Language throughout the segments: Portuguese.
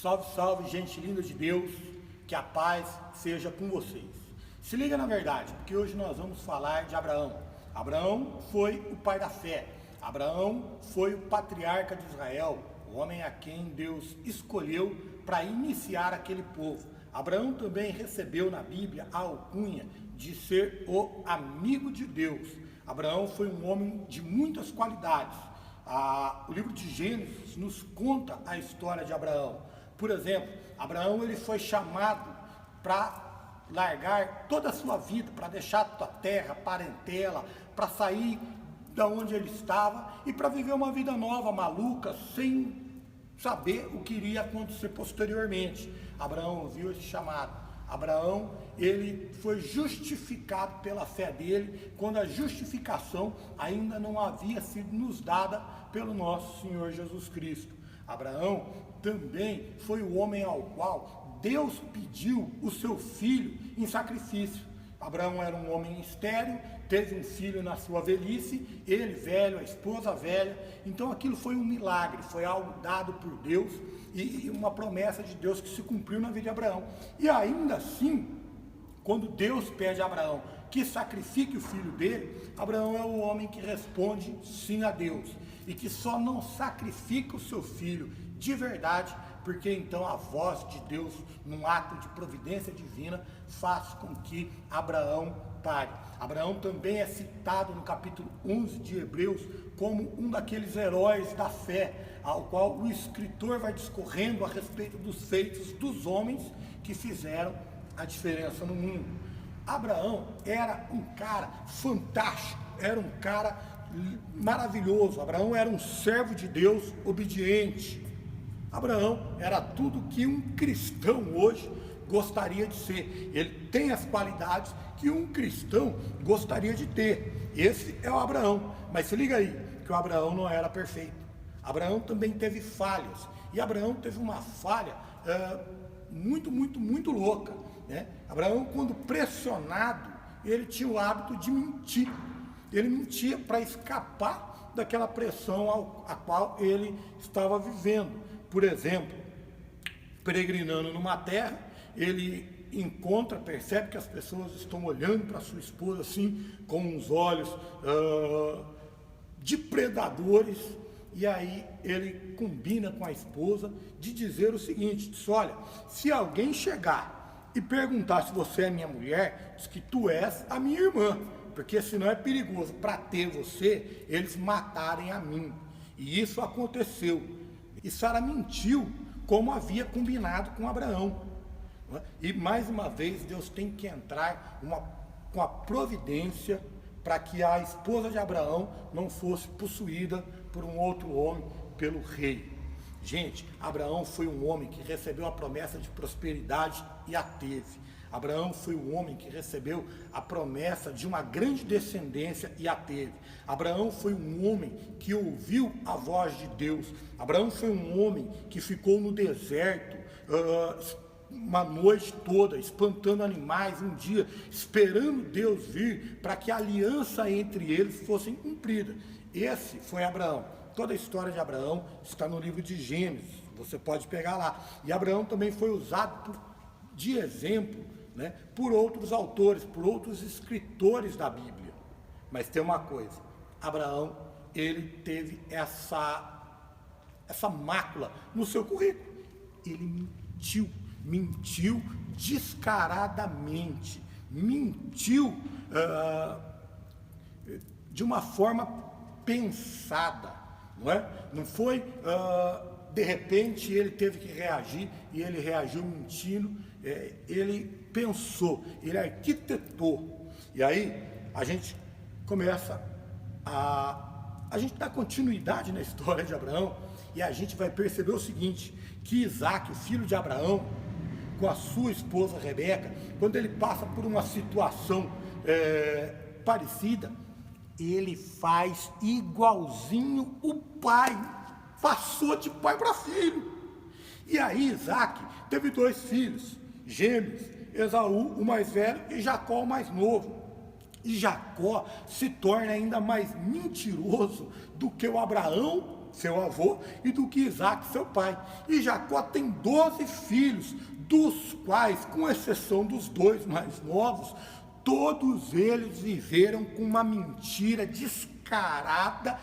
Salve, salve, gente linda de Deus, que a paz seja com vocês. Se liga na verdade, porque hoje nós vamos falar de Abraão. Abraão foi o pai da fé. Abraão foi o patriarca de Israel, o homem a quem Deus escolheu para iniciar aquele povo. Abraão também recebeu na Bíblia a alcunha de ser o amigo de Deus. Abraão foi um homem de muitas qualidades. O livro de Gênesis nos conta a história de Abraão. Por exemplo, Abraão ele foi chamado para largar toda a sua vida, para deixar a sua terra, parentela, para sair da onde ele estava e para viver uma vida nova, maluca, sem saber o que iria acontecer posteriormente. Abraão ouviu esse chamado. Abraão, ele foi justificado pela fé dele, quando a justificação ainda não havia sido nos dada pelo nosso Senhor Jesus Cristo. Abraão também foi o homem ao qual Deus pediu o seu filho em sacrifício. Abraão era um homem estéril, teve um filho na sua velhice, ele velho, a esposa velha, então aquilo foi um milagre, foi algo dado por Deus e uma promessa de Deus que se cumpriu na vida de Abraão. E ainda assim, quando Deus pede a Abraão que sacrifique o filho dele, Abraão é o homem que responde sim a Deus e que só não sacrifica o seu filho de verdade, porque então a voz de Deus, num ato de providência divina, faz com que Abraão pare. Abraão também é citado no capítulo 11 de Hebreus como um daqueles heróis da fé, ao qual o escritor vai discorrendo a respeito dos feitos dos homens que fizeram a diferença no mundo. Abraão era um cara fantástico, era um cara maravilhoso. Abraão era um servo de Deus obediente. Abraão era tudo que um cristão hoje gostaria de ser. Ele tem as qualidades que um cristão gostaria de ter. Esse é o Abraão. Mas se liga aí, que o Abraão não era perfeito. Abraão também teve falhas. E Abraão teve uma falha muito louca, né? Abraão, quando pressionado, ele tinha o hábito de mentir. Ele mentia para escapar daquela pressão a qual ele estava vivendo. Por exemplo, peregrinando numa terra, ele percebe que as pessoas estão olhando para sua esposa assim, com uns olhos de predadores, e aí ele combina com a esposa de dizer o seguinte: diz, olha, se alguém chegar e perguntar se você é minha mulher, diz que tu és a minha irmã, porque senão é perigoso para ter você, eles matarem a mim. E isso aconteceu. E Sara mentiu, como havia combinado com Abraão. E mais uma vez Deus tem que entrar com a providência para que a esposa de Abraão não fosse possuída por um outro homem, pelo rei. Gente, Abraão foi um homem que recebeu a promessa de prosperidade e a teve. Abraão foi o homem que recebeu a promessa de uma grande descendência e a teve. Abraão foi um homem que ouviu a voz de Deus. Abraão foi um homem que ficou no deserto uma noite toda, espantando animais, um dia, esperando Deus vir para que a aliança entre eles fosse cumprida. Esse foi Abraão. Toda a história de Abraão está no livro de Gênesis, você pode pegar lá. E Abraão também foi usado de exemplo, né, por outros autores, por outros escritores da Bíblia. Mas tem uma coisa: Abraão, ele teve essa mácula no seu currículo. Ele mentiu descaradamente, mentiu de uma forma pensada, não é? Não foi de repente ele teve que reagir e ele reagiu mentindo. Ele pensou, ele arquitetou. E aí a gente começa a gente dá continuidade na história de Abraão, e a gente vai perceber o seguinte: que Isaac, o filho de Abraão, com a sua esposa Rebeca, quando ele passa por uma situação parecida, ele faz igualzinho o pai, passou de pai para filho. E aí Isaac teve 2 filhos gêmeos, Esaú, o mais velho, e Jacó, o mais novo. E Jacó se torna ainda mais mentiroso do que o Abraão seu avô, e do que Isaac, seu pai. E Jacó tem 12 filhos, dos quais, com exceção dos 2 mais novos, todos eles viveram com uma mentira descarada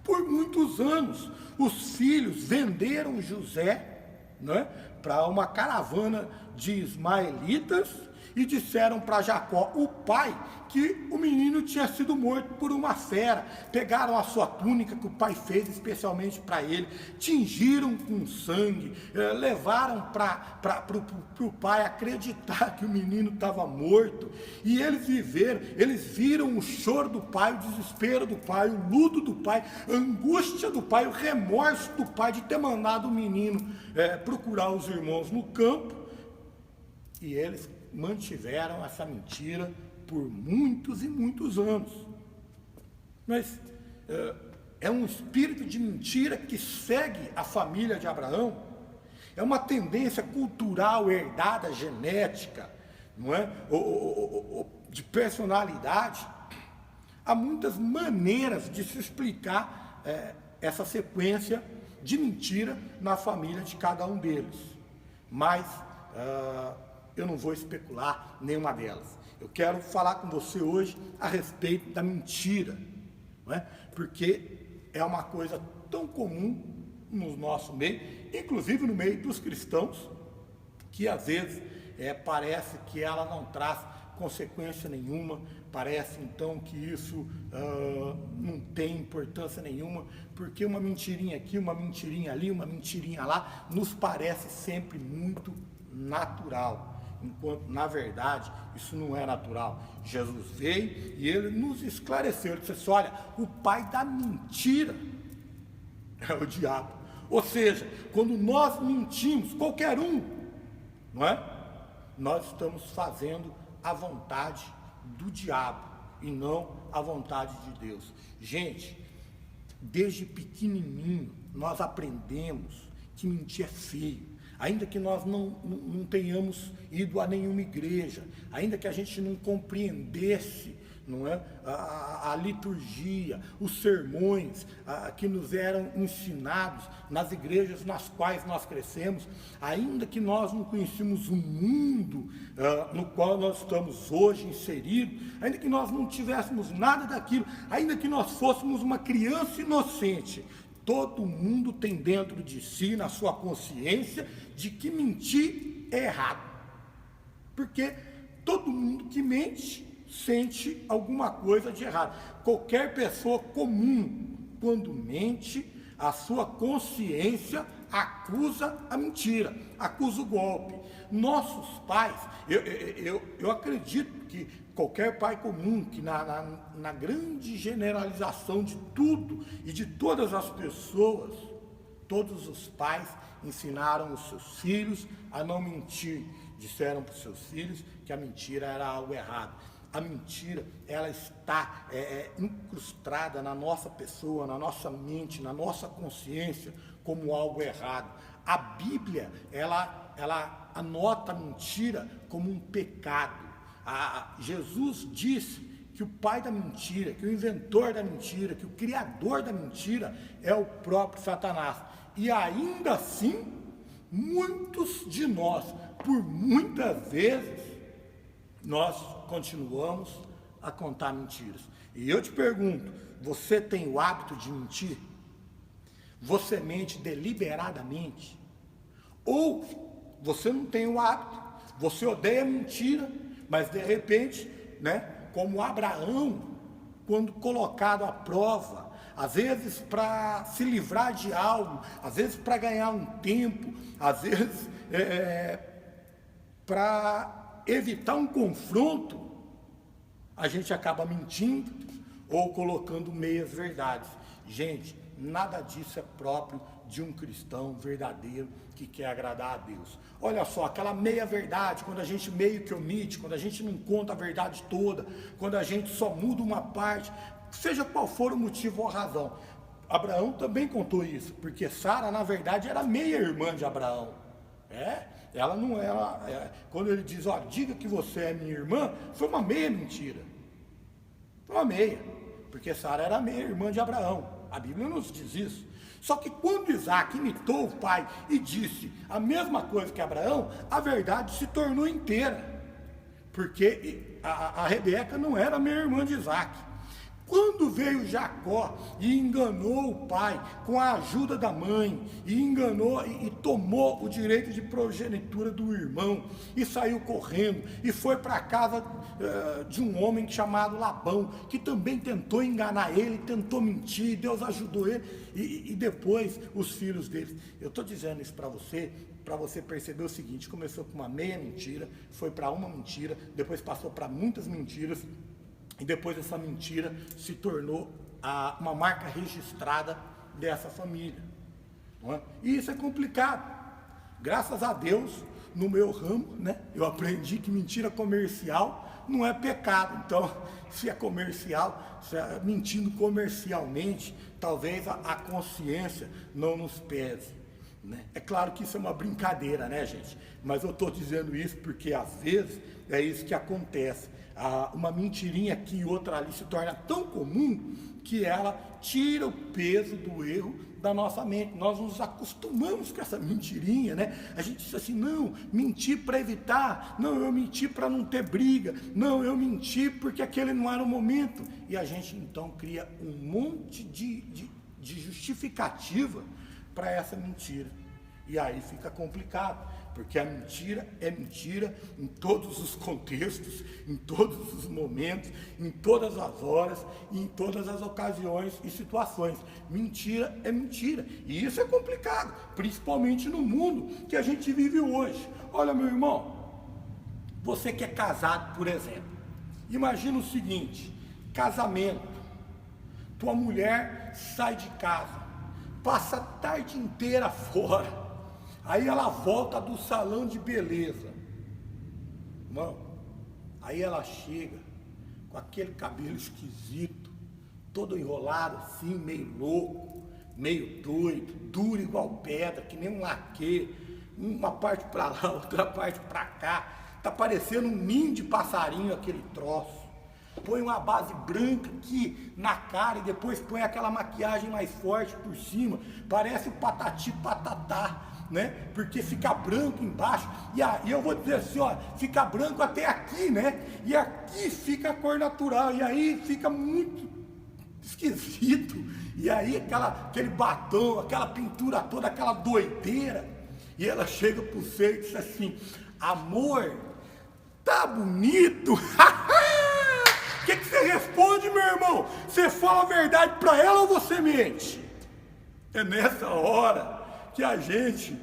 por muitos anos. Os filhos venderam José, né, para uma caravana de ismaelitas e disseram para Jacó, o pai, que o menino tinha sido morto por uma fera. Pegaram a sua túnica que o pai fez especialmente para ele, tingiram com sangue, levaram para o pai acreditar que o menino estava morto, e eles viram o choro do pai, o desespero do pai, o luto do pai, a angústia do pai, o remorso do pai de ter mandado o menino procurar os irmãos no campo, e eles mantiveram essa mentira por muitos e muitos anos. Mas é um espírito de mentira que segue a família de Abraão, é uma tendência cultural herdada, genética, não é? De personalidade. Há muitas maneiras de se explicar essa sequência de mentira na família de cada um deles, mas eu não vou especular nenhuma delas. Eu quero falar com você hoje a respeito da mentira, não é? Porque é uma coisa tão comum no nosso meio, inclusive no meio dos cristãos, que às vezes parece que ela não traz consequência nenhuma, parece então que isso não tem importância nenhuma, porque uma mentirinha aqui, uma mentirinha ali, uma mentirinha lá, nos parece sempre muito natural, enquanto na verdade isso não é natural. Jesus veio e ele nos esclareceu, ele disse assim, olha, o pai da mentira é o diabo. Ou seja, quando nós mentimos, qualquer um, não é? Nós estamos fazendo a vontade do diabo e não a vontade de Deus. Gente, desde pequenininho nós aprendemos que mentir é feio. Ainda que nós não tenhamos ido a nenhuma igreja, ainda que a gente não compreendesse, não é, a liturgia, os sermões que nos eram ensinados nas igrejas nas quais nós crescemos, ainda que nós não conhecíamos o mundo no qual nós estamos hoje inseridos, ainda que nós não tivéssemos nada daquilo, ainda que nós fôssemos uma criança inocente, todo mundo tem dentro de si, na sua consciência, de que mentir é errado. Porque todo mundo que mente sente alguma coisa de errado. Qualquer pessoa comum, quando mente, a sua consciência acusa a mentira, acusa o golpe. Nossos pais, eu acredito que qualquer pai comum, que na grande generalização de tudo e de todas as pessoas, todos os pais ensinaram os seus filhos a não mentir. Disseram para os seus filhos que a mentira era algo errado. A mentira, ela está incrustada na nossa pessoa, na nossa mente, na nossa consciência como algo errado. A Bíblia, ela anota a mentira como um pecado. Jesus disse que o pai da mentira, que o inventor da mentira, que o criador da mentira é o próprio Satanás. E ainda assim, muitos de nós, por muitas vezes, nós continuamos a contar mentiras. E eu te pergunto, você tem o hábito de mentir? Você mente deliberadamente? Ou você não tem o hábito, você odeia a mentira, mas de repente, né, como Abraão, quando colocado à prova, às vezes para se livrar de algo, às vezes para ganhar um tempo, às vezes para evitar um confronto, a gente acaba mentindo ou colocando meias verdades. Gente, nada disso é próprio de um cristão verdadeiro que quer agradar a Deus. Olha só, aquela meia verdade, quando a gente meio que omite, quando a gente não conta a verdade toda, quando a gente só muda uma parte, seja qual for o motivo ou a razão. Abraão também contou isso, porque Sara, na verdade, era meia irmã de Abraão. Ela não era, quando ele diz, olha, diga que você é minha irmã, foi uma meia mentira. Foi uma meia, porque Sara era meia irmã de Abraão. A Bíblia nos diz isso. Só que quando Isaac imitou o pai e disse a mesma coisa que Abraão, a verdade se tornou inteira. Porque a Rebeca não era minha irmã de Isaac. Quando veio Jacó e enganou o pai com a ajuda da mãe, e enganou e tomou o direito de progenitura do irmão, e saiu correndo, e foi para a casa de um homem chamado Labão, que também tentou enganar ele, tentou mentir, Deus ajudou ele, e depois os filhos deles. Eu estou dizendo isso para você perceber o seguinte: começou com uma meia mentira, foi para uma mentira, depois passou para muitas mentiras, e depois essa mentira se tornou uma marca registrada dessa família. Não é? E isso é complicado. Graças a Deus, no meu ramo, né, eu aprendi que mentira comercial não é pecado. Então, se é comercial, se é mentindo comercialmente, talvez a consciência não nos pese. Né? É claro que isso é uma brincadeira, né, gente? Mas eu estou dizendo isso porque às vezes é isso que acontece. Uma mentirinha aqui e outra ali se torna tão comum que ela tira o peso do erro da nossa mente. Nós nos acostumamos com essa mentirinha, né? A gente diz assim: não, menti para evitar, não, eu menti para não ter briga, não, eu menti porque aquele não era o momento. E a gente então cria um monte de justificativa para essa mentira. E aí fica complicado, porque a mentira é mentira em todos os contextos, em todos os momentos, em todas as horas, e em todas as ocasiões e situações. Mentira é mentira, e isso é complicado, principalmente no mundo que a gente vive hoje. Olha, meu irmão, você que é casado, por exemplo, imagina o seguinte: casamento, tua mulher sai de casa, passa a tarde inteira fora, aí ela volta do salão de beleza, irmão, aí ela chega com aquele cabelo esquisito, todo enrolado assim, meio louco, meio doido, duro igual pedra, que nem um laque, uma parte para lá, outra parte para cá, tá parecendo um ninho de passarinho aquele troço. Põe uma base branca aqui na cara e depois põe aquela maquiagem mais forte por cima, parece o Patati Patatá, né? Porque fica branco embaixo, e aí eu vou dizer assim, ó, fica branco até aqui, né? E aqui fica a cor natural, e aí fica muito esquisito, e aí aquele batom, aquela pintura toda, aquela doideira, e ela chega pro você e diz assim: amor, tá bonito? O que você responde, meu irmão? Você fala a verdade para ela ou você mente? É nessa hora que a gente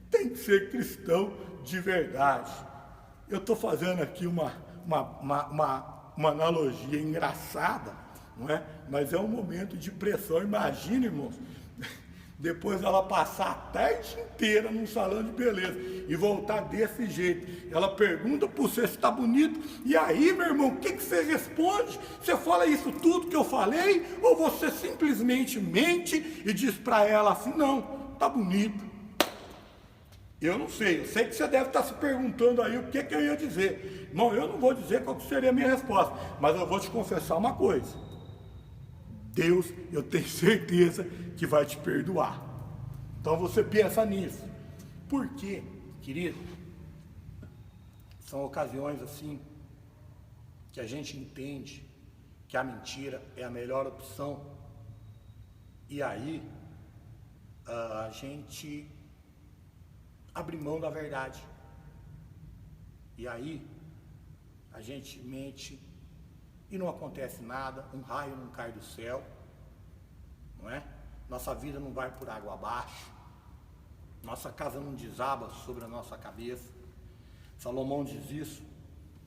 tem que ser cristão de verdade. Eu estou fazendo aqui uma analogia engraçada, não é? Mas é um momento de pressão. Imagina, irmãos, depois ela passar a tarde inteira num salão de beleza e voltar desse jeito. Ela pergunta para você se está bonito, e aí, meu irmão, o que você responde? Você fala isso tudo que eu falei, ou você simplesmente mente e diz para ela assim: não, está bonito? Eu não sei, eu sei que você deve estar se perguntando aí o que eu ia dizer. Não, eu não vou dizer qual seria a minha resposta, mas eu vou te confessar uma coisa: Deus, eu tenho certeza que vai te perdoar. Então você pensa nisso. Por quê, querido? São ocasiões assim que a gente entende que a mentira é a melhor opção, e aí a gente abre mão da verdade, e aí a gente mente e não acontece nada, um raio não cai do céu, não é? Nossa vida não vai por água abaixo, nossa casa não desaba sobre a nossa cabeça. Salomão diz isso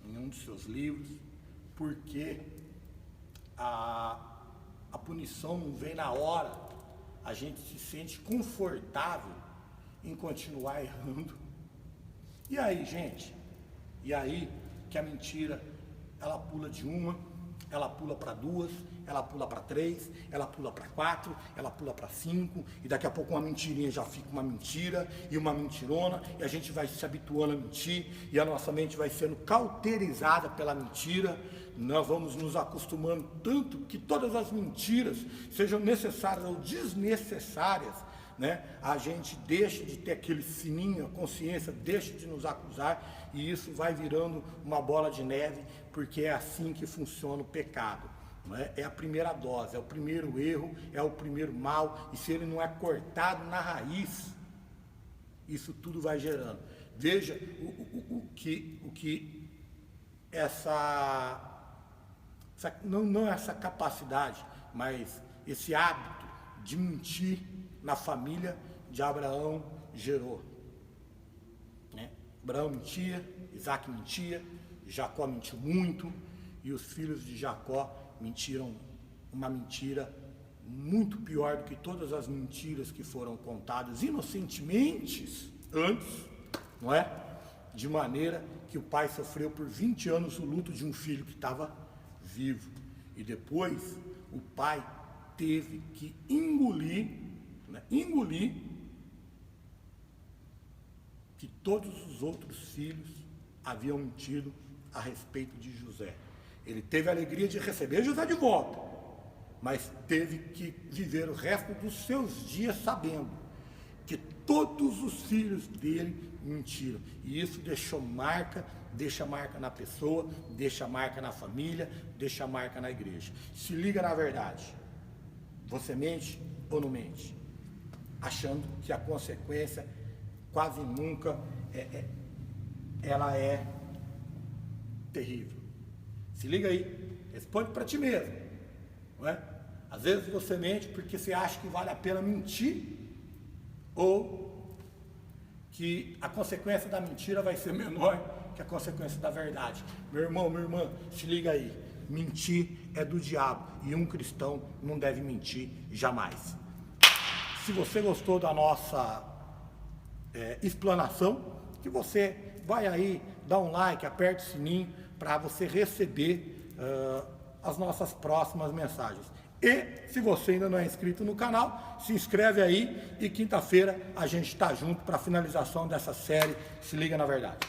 em um de seus livros, porque a punição não vem na hora, a gente se sente confortável em continuar errando. E aí, gente? E aí que a mentira, ela pula de uma, ela pula para 2, ela pula para 3, ela pula para 4, ela pula para 5, e daqui a pouco uma mentirinha já fica uma mentira, e uma mentirona, e a gente vai se habituando a mentir, e a nossa mente vai sendo cauterizada pela mentira. Nós vamos nos acostumando tanto que todas as mentiras, sejam necessárias ou desnecessárias, né? A gente deixa de ter aquele sininho, a consciência deixa de nos acusar, e isso vai virando uma bola de neve, porque é assim que funciona o pecado. Não é? É a primeira dose, é o primeiro erro, é o primeiro mal, e se ele não é cortado na raiz, isso tudo vai gerando. Veja o que não essa capacidade, mas esse hábito de mentir na família de Abraão gerou. Né? Abraão mentia, Isaac mentia, Jacó mentiu muito, e os filhos de Jacó mentiram uma mentira muito pior do que todas as mentiras que foram contadas inocentemente antes, não é? De maneira que o pai sofreu por 20 anos o luto de um filho que estava vivo. E depois o pai teve que engolir que todos os outros filhos haviam mentido a respeito de José. Ele teve a alegria de receber José de volta, mas teve que viver o resto dos seus dias sabendo que todos os filhos dele mentiram. E isso deixa marca na pessoa, deixa marca na família, deixa marca na igreja. Se liga na verdade. Você mente ou não mente? Achando que a consequência quase nunca ela é terrível. Se liga aí, responde para ti mesmo, não é? Às vezes você mente porque você acha que vale a pena mentir, ou que a consequência da mentira vai ser menor que a consequência da verdade. Meu irmão, minha irmã, se liga aí, mentir é do diabo, e um cristão não deve mentir jamais. Se você gostou da nossa explanação, que você vai aí, dá um like, aperte o sininho para você receber as nossas próximas mensagens. E se você ainda não é inscrito no canal, se inscreve aí, e quinta-feira a gente está junto para a finalização dessa série Se Liga na Verdade.